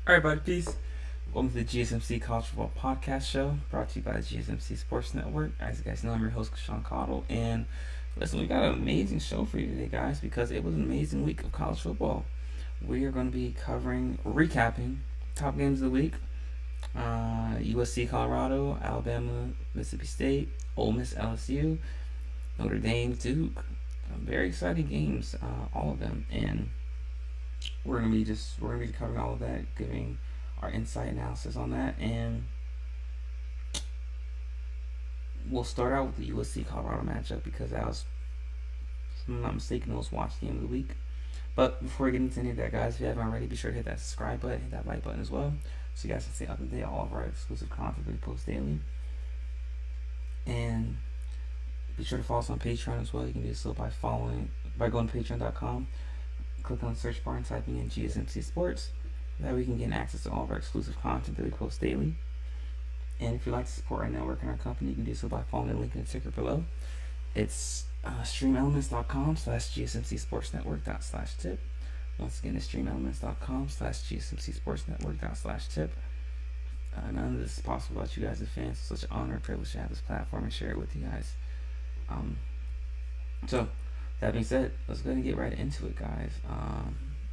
Alright, buddy, peace. Welcome to the GSMC College Football Podcast show, brought to you by the GSMC Sports Network. As you guys know, I'm your host, Sean Cottle, and listen, we got an amazing show for you today, guys, because it was an amazing week of college football. We are going to be recapping top games of the week, USC Colorado, Alabama Mississippi State, Ole Miss LSU, Notre Dame Duke. Very exciting games, all of them, and we're gonna be covering all of that, giving our insight analysis on that, and we'll start out with the USC Colorado matchup because that was, if I'm not mistaken, the most watched game of the week. But before we get into any of that, guys, if you haven't already, be sure to hit that subscribe button, hit that like button as well, so you guys can stay up to date all of our exclusive content we post daily. And be sure to follow us on Patreon as well. You can do so by going to patreon.com. Click on the search bar and typing in GSMC Sports. That way you can get access to all of our exclusive content that we post daily. And if you'd like to support our network and our company, you can do so by following the link in the ticker below. It's streamelements.com/GSMC-sportsnetwork./tip. Once again, it's streamelements.com/GSMC-sportsnetwork./tip. None of this is possible without you guys as fans. It's such an honor and privilege to have this platform and share it with you guys. So, that being said, let's go ahead and get right into it, guys.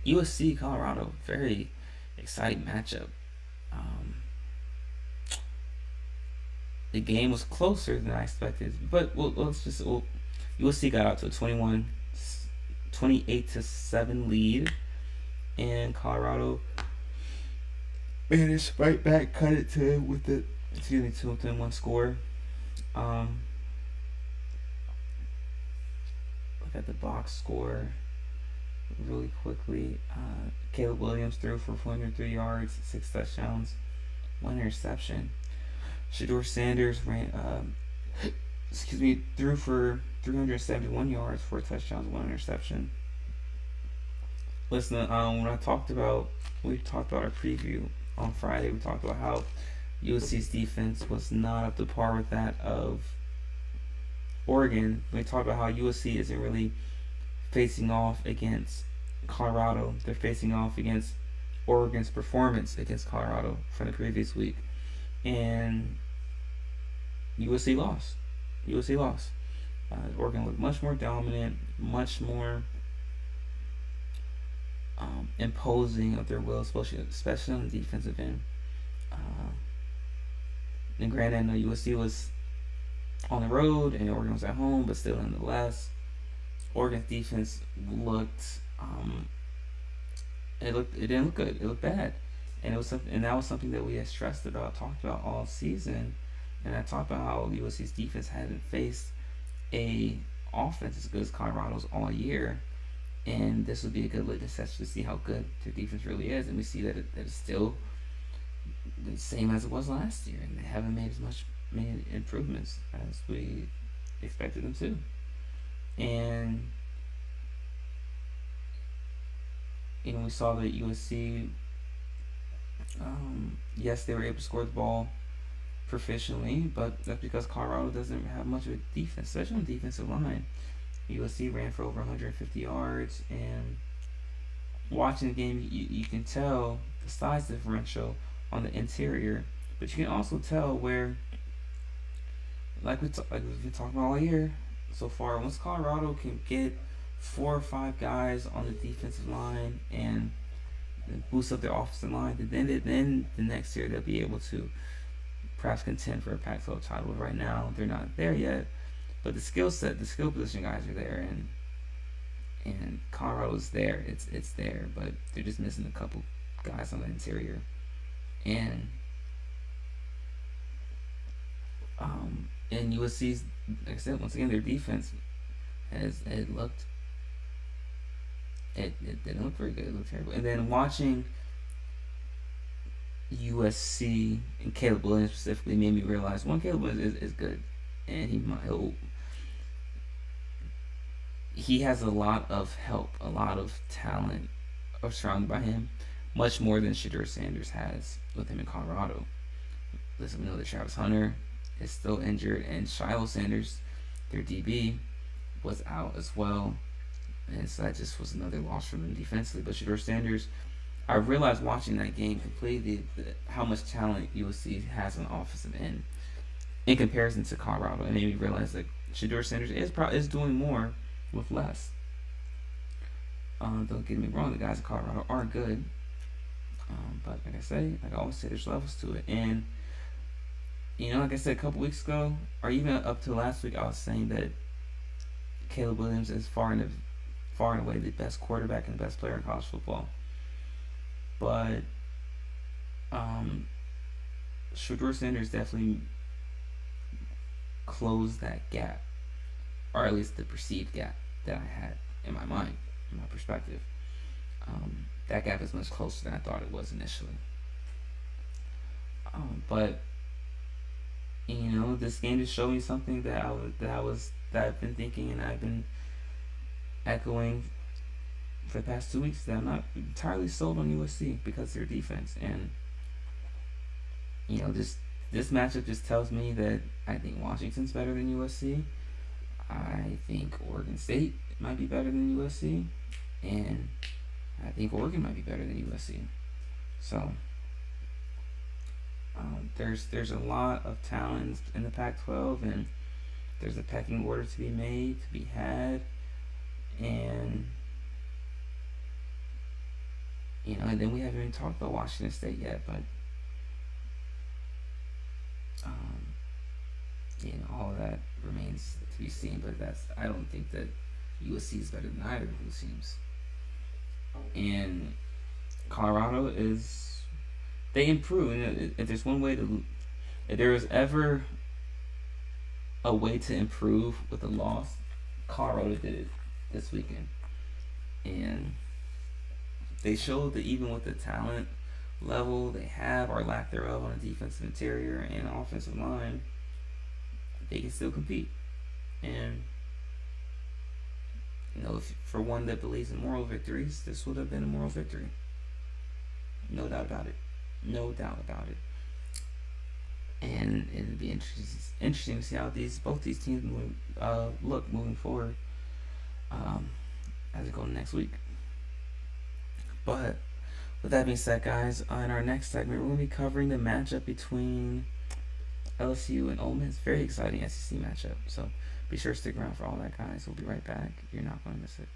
USC Colorado, very exciting matchup. The game was closer than I expected, but USC got out to a 28-7 lead, and Colorado managed right back, cut it to within one score. Look at the box score really quickly. Caleb Williams threw for 403 yards, 6 touchdowns, 1 interception. Shedeur Sanders threw for 371 yards, 4 touchdowns, 1 interception. Listen, when we talked about our preview on Friday, we talked about how USC's defense was not up to par with that of Oregon. We talked about how USC isn't really facing off against Colorado. They're facing off against Oregon's performance against Colorado from the previous week. And USC lost. Oregon looked much more dominant, much more imposing of their will, especially on the defensive end. And granted, I know USC was on the road and Oregon was at home, but still, nonetheless, Oregon's defense it didn't look good. It looked bad, and that was something that we had talked about all season. And I talked about how USC's defense hadn't faced a offense as good as Colorado's all year, and this would be a good litmus test to see how good their defense really is. And we see that it's still the same as it was last year, and they haven't made improvements as we expected them to. And we saw that USC, yes, they were able to score the ball proficiently, but that's because Colorado doesn't have much of a defense, especially on the defensive line. USC ran for over 150 yards, and watching the game, you can tell the size differential on the interior, but you can also tell where, like we've been talking about all year so far, once Colorado can get 4 or 5 guys on the defensive line and boost up their offensive line, then the next year they'll be able to perhaps contend for a Pac-12 title. Right now, they're not there yet, but the skill position guys are there, and Colorado's there. It's there, but they're just missing a couple guys on the interior, and USC's, like I said, once again, their defense didn't look very good. It looked terrible. And then watching USC and Caleb Williams specifically made me realize, one, Caleb Williams is good, and he has a lot of help, a lot of talent surrounded by him, much more than Shedeur Sanders has with him in Colorado. Listen, we know that Travis Hunter is still injured, and Shiloh Sanders, their DB, was out as well. And so that just was another loss for them defensively. But Shedeur Sanders I realized watching that game completely how much talent USC has on the offensive end in comparison to Colorado. And then you realize that Shedeur Sanders is doing more with less. Don't get me wrong, the guys in Colorado are good. But like I always say, there's levels to it. And, like I said a couple weeks ago, or even up to last week, I was saying that Caleb Williams is far and away the best quarterback and the best player in college football. But Shedeur Sanders definitely closed that gap, or at least the perceived gap that I had in my mind, in my perspective. That gap is much closer than I thought it was initially. But this game just showed me something that I've been thinking and I've been echoing for the past 2 weeks, that I'm not entirely sold on USC because of their defense. And this matchup just tells me that I think Washington's better than USC. I think Oregon State might be better than USC, and I think Oregon might be better than USC. So there's a lot of talent in the Pac-12, and there's a pecking order to be made, to be had, and and then we haven't even talked about Washington State yet, but all of that remains to be seen. But I don't think that USC is better than either of those teams. And Colorado they improve. If there's one way if there was ever a way to improve with a loss, Colorado did it this weekend. And they showed that even with the talent level they have, or lack thereof, on the defensive interior and offensive line, they can still compete. And if for one that believes in moral victories, this would have been a moral victory. No doubt about it. And it'd be interesting to see how both these teams look moving forward as we go next week. But with that being said, guys, in our next segment, we're going to be covering the matchup between LSU and Ole Miss. Very exciting SEC matchup. So be sure to stick around for all that, guys. We'll be right back. You're not going to miss it.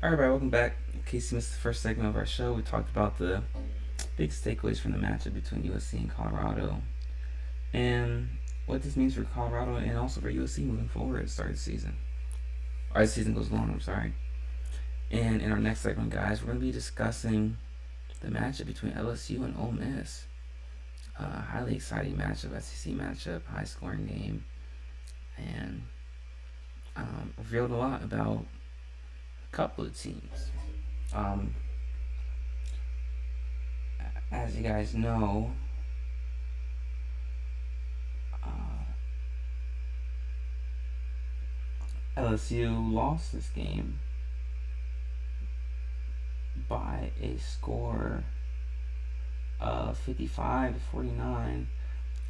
All right, everybody, welcome back. In case you missed the first segment of our show, we talked about the biggest takeaways from the matchup between USC and Colorado, and what this means for Colorado and also for USC moving forward at the start of the season. Or as the season goes along, I'm sorry. And in our next segment, guys, we're going to be discussing the matchup between LSU and Ole Miss. Highly exciting matchup, SEC matchup, high scoring game, and revealed a lot about a couple of teams. As you guys know, LSU lost this game by a score of 55-49.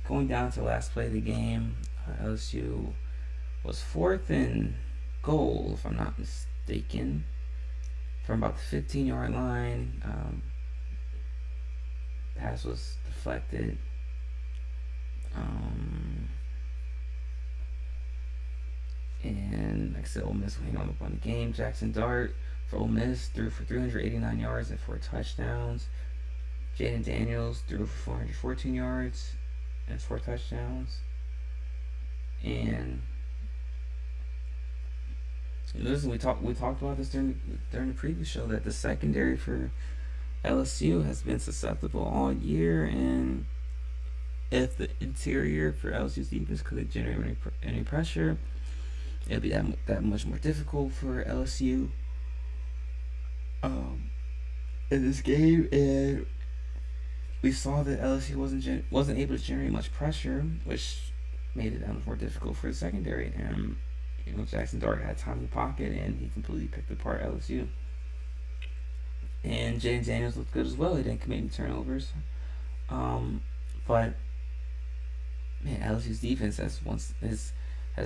Going down to the last play of the game, LSU was 4th and goal, if I'm not mistaken, from about the 15-yard line. Pass was deflected. And like I said, Ole Miss will hang on up on the game. Jackson Dart for Ole Miss threw for 389 yards and 4 touchdowns. Jaden Daniels threw for 414 yards and 4 touchdowns. And listen, we talked about this during the previous show, that the secondary for LSU has been susceptible all year, and if the interior for LSU's defense could generate any pressure, it'll be that much more difficult for LSU in this game. And we saw that LSU wasn't able to generate much pressure, which made it that much more difficult for the secondary. And Jackson Dart had time in the pocket, and he completely picked apart LSU. And Jaden Daniels looked good as well. He didn't commit any turnovers. But man, LSU's defense has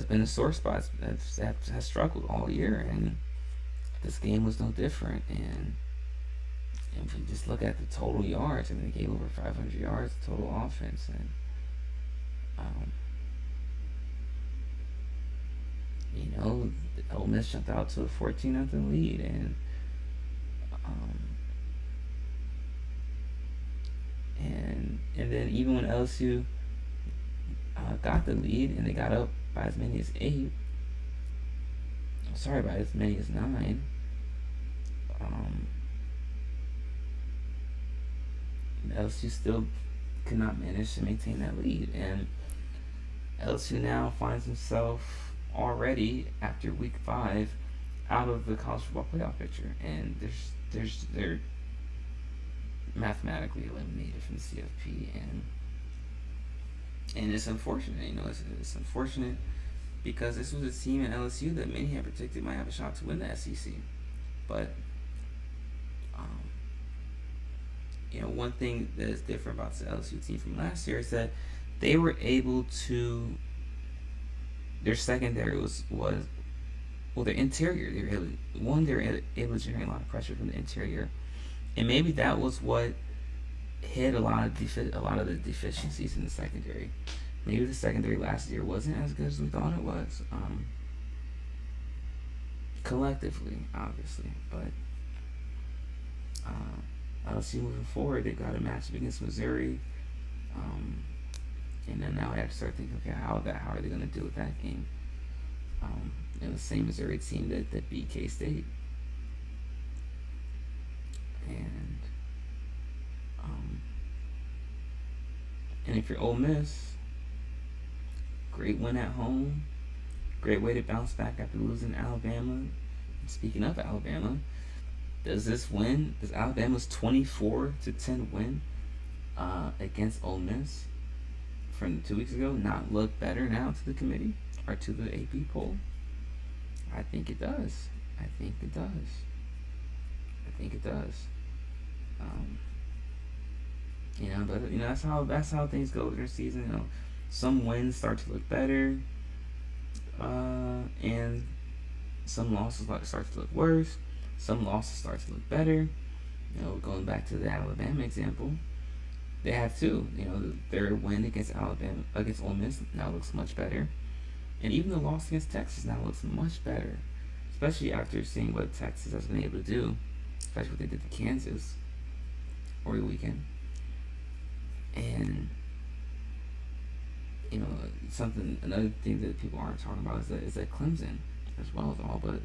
been a sore spot. Has struggled all year, and this game was no different. And if we just look at the total yards, I mean, they gave over 500 yards total offense, and Ole Miss jumped out to a 14-0 lead, and then even when LSU got the lead and they got up by as many as 9, LSU still could not manage to maintain that lead, and LSU now finds himself already after week 5 out of the college football playoff picture, and they're mathematically eliminated from the CFP, and it's unfortunate. It's unfortunate because this was a team in LSU that many had predicted might have a shot to win the SEC, but one thing that is different about the LSU team from last year is that they were able to. Their secondary was their interior. They were able to generate a lot of pressure from the interior, and maybe that was what hid a lot of the deficiencies in the secondary. Maybe the secondary last year wasn't as good as we thought it was, collectively, obviously. But LSU moving forward, they got a matchup against Missouri. And then now I have to start thinking, okay, how are they going to deal with that game? The same Missouri team that beat K-State. And if you're Ole Miss, great win at home. Great way to bounce back after losing Alabama. And speaking of Alabama, does Alabama's 24-10 win against Ole Miss from 2 weeks ago not look better now to the committee or to the AP poll? I think it does. But that's how things go during the season. Some wins start to look better, and some losses start to look worse. Some losses start to look better. Going back to the Alabama example, they have two. Their win against Ole Miss now looks much better, and even the loss against Texas now looks much better, especially after seeing what Texas has been able to do, especially what they did to Kansas over the weekend. And another thing that people aren't talking about is that Clemson as well as all, but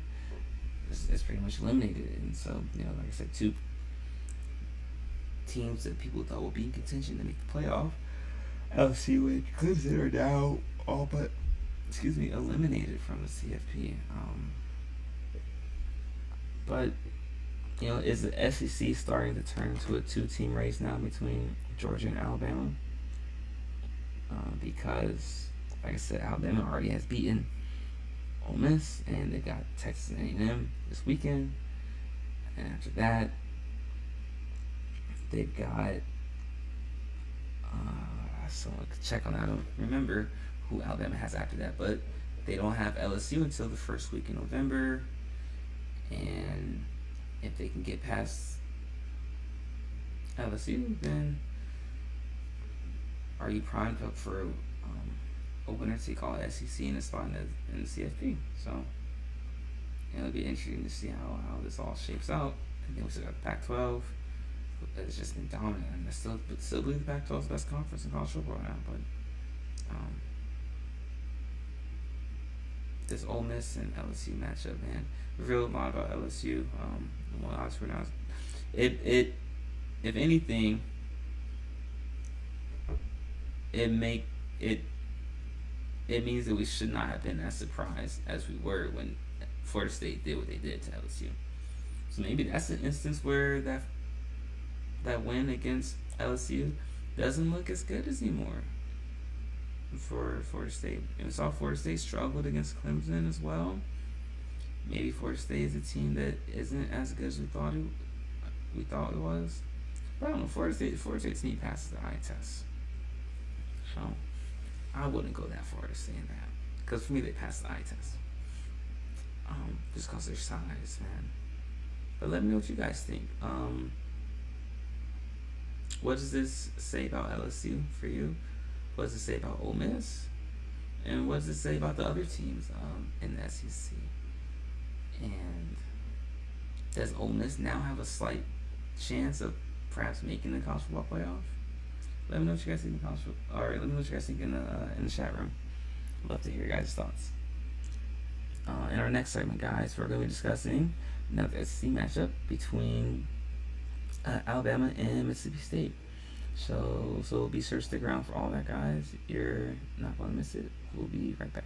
it's pretty much eliminated. And so, like I said, two teams that people thought would be in contention to make the playoff, LSU and Clemson, are now all but eliminated from the CFP. But is the SEC starting to turn into a two-team race now between Georgia and Alabama? Because, like I said, Alabama already has beaten Ole Miss, and they got Texas A&M this weekend. And after that, they've got so I could check on that. I don't remember who Alabama has after that, but they don't have LSU until the first week in November. And if they can get past LSU, then are you primed up for a winner to call SEC and a spot in the CFP? So it'll be interesting to see how this all shapes out. And then we still got the Pac-12. It's just been dominant, and I still believe the Pac-12 is the best conference in college football now. But this Ole Miss and LSU matchup, man, revealed a lot about LSU. If anything, it means that we should not have been as surprised as we were when Florida State did what they did to LSU. So maybe that's an instance where that win against LSU doesn't look as good as anymore for Florida State. And we saw Florida State struggled against Clemson as well. Maybe Florida State is a team that isn't as good as we thought it was. But I don't know. Florida State's need passes the eye test. So I wouldn't go that far to saying that, because for me they pass the eye test. Just because of their size, man. But let me know what you guys think. What does this say about LSU for you? What does it say about Ole Miss? And what does it say about the other teams in the SEC? And does Ole Miss now have a slight chance of perhaps making the college football playoff? Let me know what you guys think let me know what you guys think in the chat room. I'd love to hear your guys' thoughts. In our next segment, guys, we're going to be discussing another SEC matchup between Alabama and Mississippi State. So be sure to stick around for all that, guys. You're not going to miss it. We'll be right back.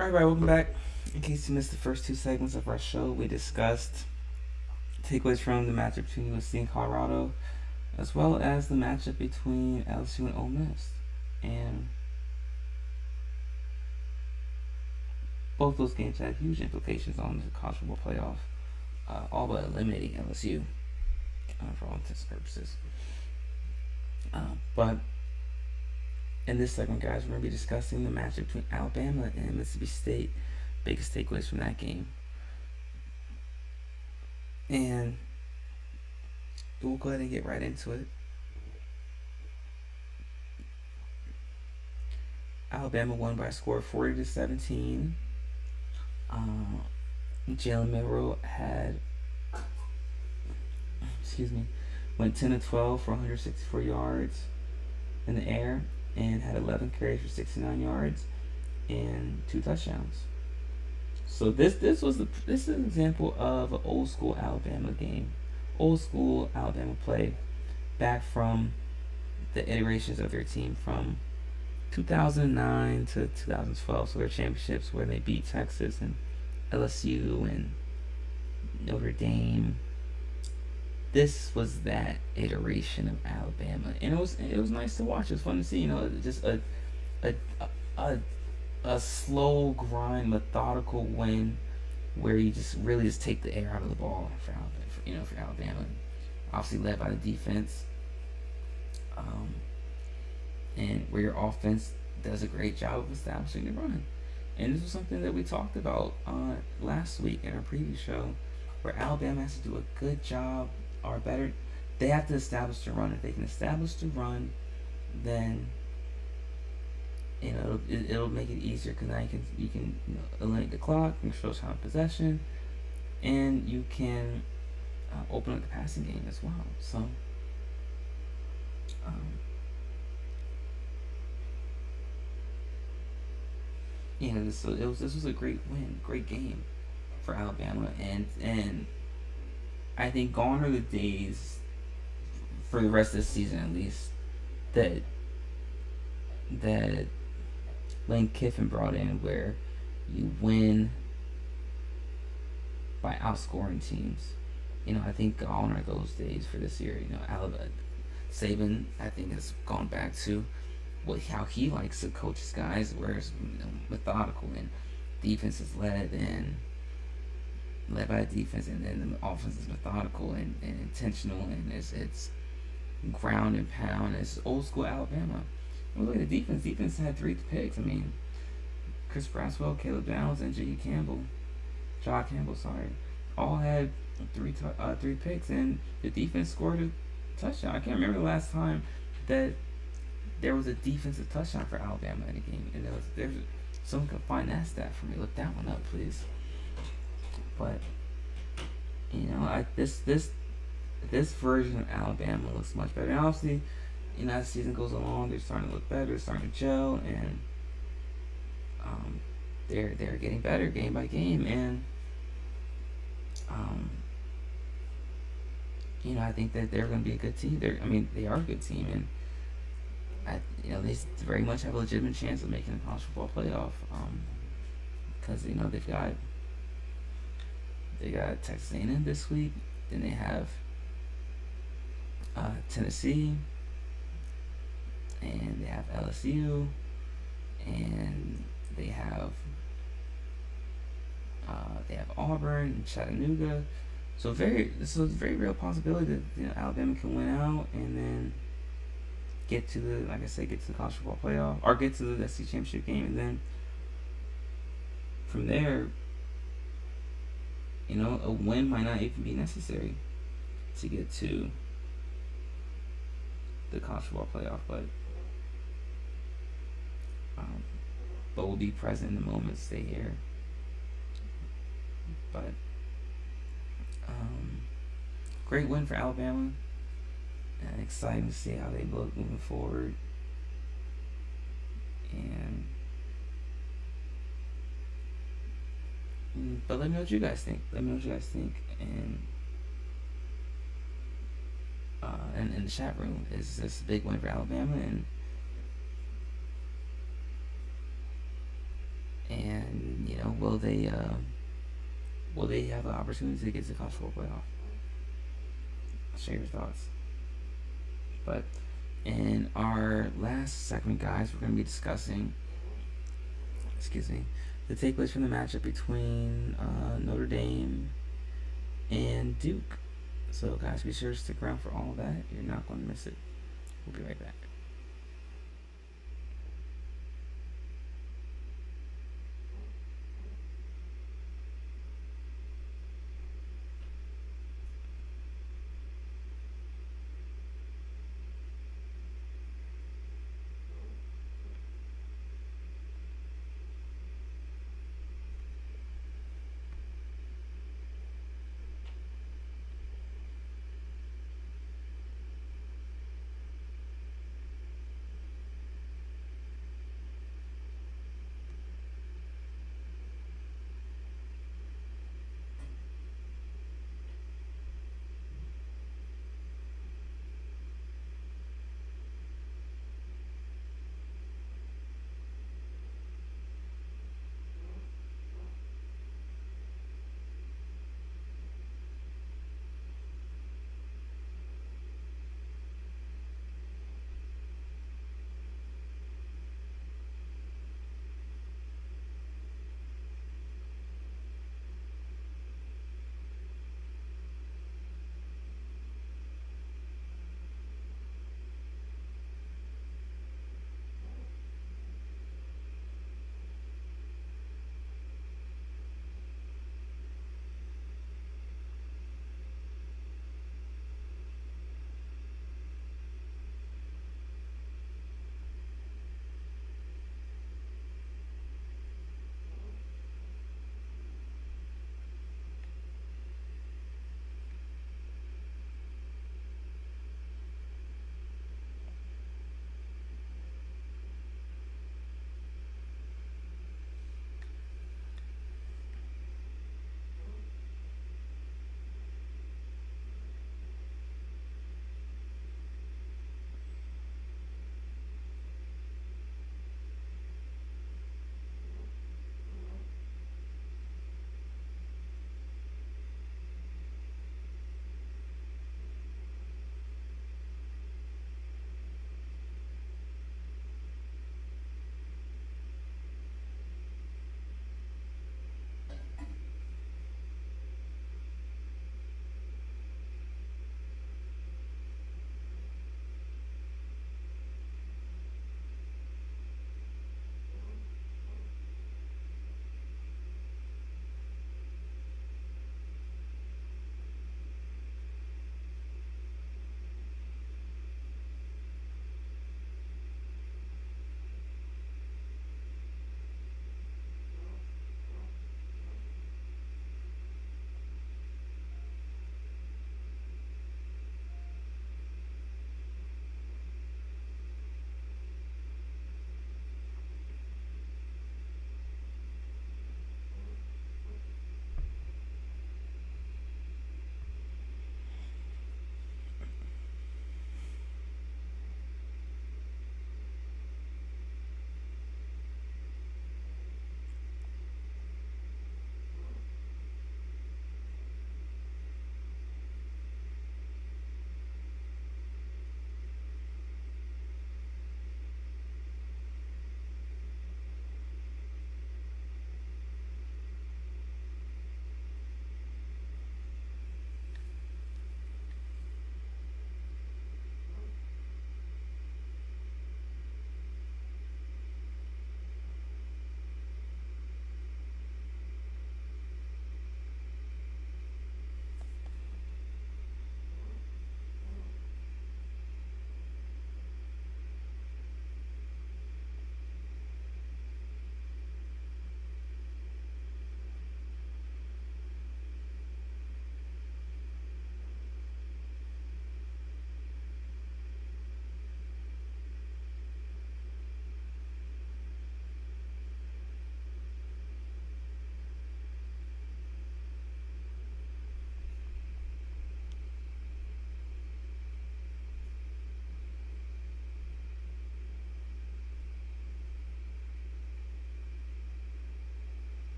Alright, welcome back. In case you missed the first two segments of our show, we discussed takeaways from the matchup between USC and Colorado, as well as the matchup between LSU and Ole Miss. And both those games had huge implications on the college football playoff, all but eliminating LSU for all intents and purposes. But in this segment, guys, we're going to be discussing the matchup between Alabama and Mississippi State. Biggest takeaways from that game. And we'll go ahead and get right into it. Alabama won by a score of 40-17. Jalen Milroe went 10-12 for 164 yards in the air and had 11 carries for 69 yards and 2 touchdowns. So this is an example of an old school Alabama game, old school Alabama play, back from the iterations of their team from 2009 to 2012. So their championships where they beat Texas and LSU and Notre Dame. This was that iteration of Alabama, and it was nice to watch. It was fun to see. Just a slow grind, methodical win, where you just really just take the air out of the ball for Alabama. Obviously led by the defense, and where your offense does a great job of establishing the run. And this was something that we talked about last week in our preview show, where Alabama has to do a good job, or better, they have to establish the run. If they can establish the run, then it'll make it easier, because now you can eliminate the clock, you can show time of possession, and you can open up the passing game as well. So this was a great win, great game for Alabama, and I think gone are the days, for the rest of the season at least, that Lane Kiffin brought in, where you win by outscoring teams. I think gone are those days for this year. Alabama, Saban, I think, has gone back to how he likes to coach his guys, where it's methodical and defense is led by the defense, and then the offense is methodical and intentional, and it's ground and pound. It's old school Alabama. And look at the defense. Defense had 3 picks. I mean, Chris Braswell, Caleb Downs, and J. Campbell, all had 3 picks, and the defense scored a touchdown. I can't remember the last time that there was a defensive touchdown for Alabama in a game. And there's someone can find that stat for me. Look that one up, please. But this version of Alabama looks much better. And obviously, as the season goes along, they're starting to look better, they're starting to gel, and they're getting better game by game. And I think that they're going to be a good team. They are a good team, and they very much have a legitimate chance of making the college football playoff, because they got Texas A&M this week, then they have Tennessee, and they have LSU, and they have Auburn and Chattanooga. So it's a very real possibility that Alabama can win out and then get to the college football playoff, or get to the SEC championship game, and then from there, a win might not even be necessary to get to the college football playoff, but we'll be present in the moment, stay here. But great win for Alabama, and exciting to see how they look moving forward. But let me know what you guys think. And in the chat room, is this a big win for Alabama? And will they have an opportunity to get to the college football playoff? Share your thoughts. But in our last segment, guys, we're going to be discussing, the takeaways from the matchup between Notre Dame and Duke. So, guys, be sure to stick around for all of that. You're not going to miss it. We'll be right back.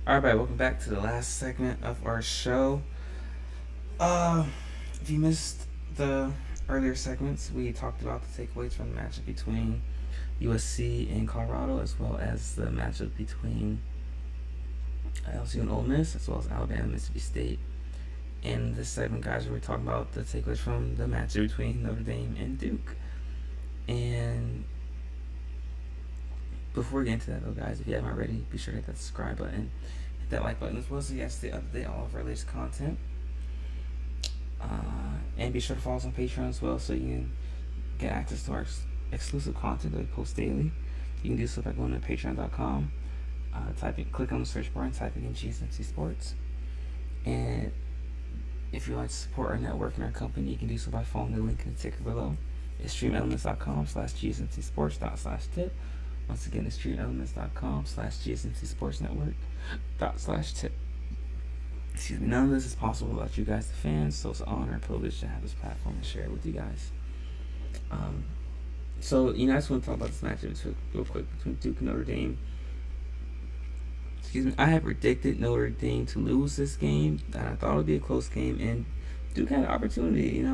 Alright, welcome back to the last segment of our show. If you missed the earlier segments, we talked about the takeaways from the matchup between USC and Colorado, as well as the matchup between LSU and Ole Miss, as well as Alabama and Mississippi State. In this segment, guys, we're talking about the takeaways from the matchup between Notre Dame and Duke. And before we get into that, though, guys, if you haven't already, be sure to hit that subscribe button, hit that like button as well, so you guys stay up to date all of our latest content. And be sure to follow us on Patreon as well, so you can get access to our exclusive content that we post daily. You can do so by going to patreon.com, click on the search bar and typing in GSMC Sports. And if you'd like to support our network and our company, you can do so by following the link in the ticker below. It's streamelements.com/gsmcsports.tip. Once again, it's streamelements.com/gsmcsportsnetwork./tip. Excuse me. None of this is possible without you guys, the fans, so it's an honor and privilege to have this platform and share it with you guys. So, I just want to talk about this matchup real quick between Duke and Notre Dame. Excuse me. I had predicted Notre Dame to lose this game, and I thought it would be a close game, and Duke had an opportunity. They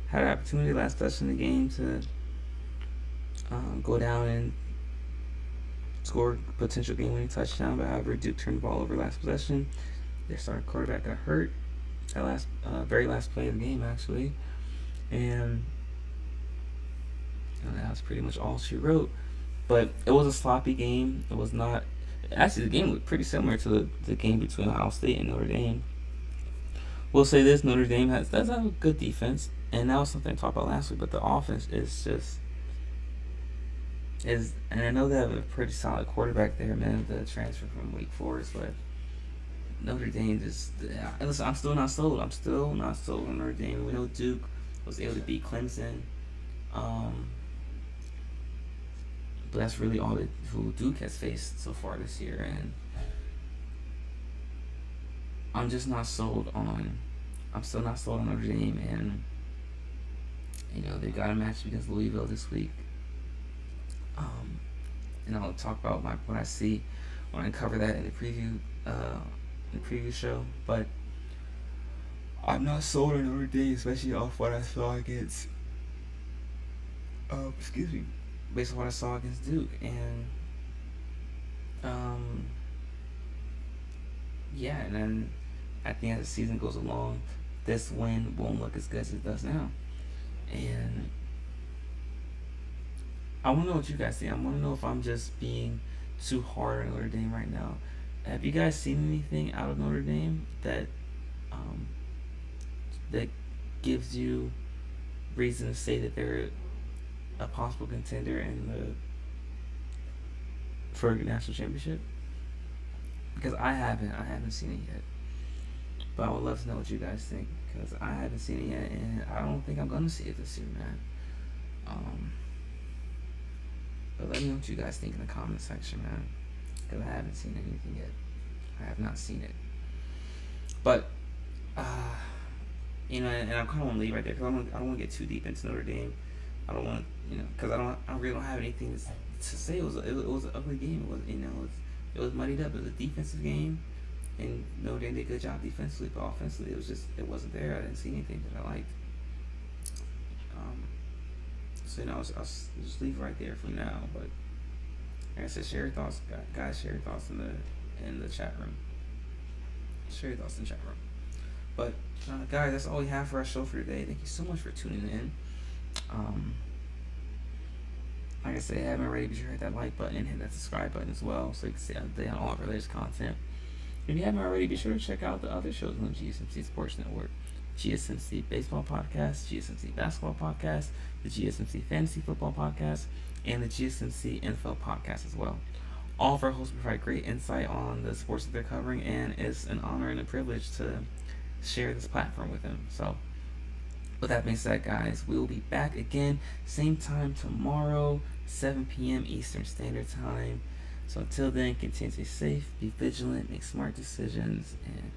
had an opportunity last possession of the game to go down and score a potential game-winning touchdown, but however, Duke turned the ball over last possession. Their starting quarterback got hurt at very last play of the game, actually, and that was pretty much all she wrote. But it was a sloppy game. It was not. Actually, the game was pretty similar to the game between Ohio State and Notre Dame. We'll say this: Notre Dame does have a good defense, and that was something I talked about last week. But the offense is, and I know they have a pretty solid quarterback there, man. The transfer from Wake Forest, but Notre Dame listen, I'm still not sold. I'm still not sold on Notre Dame. We know Duke was able to beat Clemson. But that's really all who Duke has faced so far this year, and I'm just not sold on. I'm still not sold on Notre Dame, and they've got a match against Louisville this week. And I'll talk about what I see when I cover that in the preview show. But I'm not sold on Notre Dame, especially off what I saw against. Based on what I saw against Duke, and and then I think as the season goes along, this win won't look as good as it does now. And I want to know what you guys think. I want to know if I'm just being too hard on Notre Dame right now. Have you guys seen anything out of Notre Dame that gives you reason to say that they're a possible contender for a national championship? Because I haven't seen it yet, but I would love to know what you guys think, because I haven't seen it yet, and I don't think I'm gonna see it this year, man. But let me know what you guys think in the comment section, man, because I haven't seen anything yet. I have not seen it, but and I kind of want to leave right there, because I don't want to get too deep into Notre Dame. I don't want to, because I really don't have anything to say. It was an ugly game. It was muddied up. It was a defensive game, and Notre Dame did a good job defensively, but offensively, it wasn't there. I didn't see anything that I liked. So I'll just leave right there for now. But like I said, share your thoughts, guys. Share your thoughts in the chat room. Share your thoughts in the chat room. But guys, that's all we have for our show for today. Thank you so much for tuning in. Like I said, if you haven't already, be sure to hit that like button and hit that subscribe button as well, so you can stay updated on all of our latest content. If you haven't already, be sure to check out the other shows on the GSMC Sports Network: GSMC Baseball Podcast, GSMC Basketball Podcast, the GSMC Fantasy Football Podcast, and the GSMC NFL Podcast as well. All of our hosts provide great insight on the sports that they're covering, and it's an honor and a privilege to share this platform with them. So, with that being said, guys, we will be back again, same time tomorrow, 7 p.m. Eastern Standard Time. So until then, continue to stay safe, be vigilant, make smart decisions, and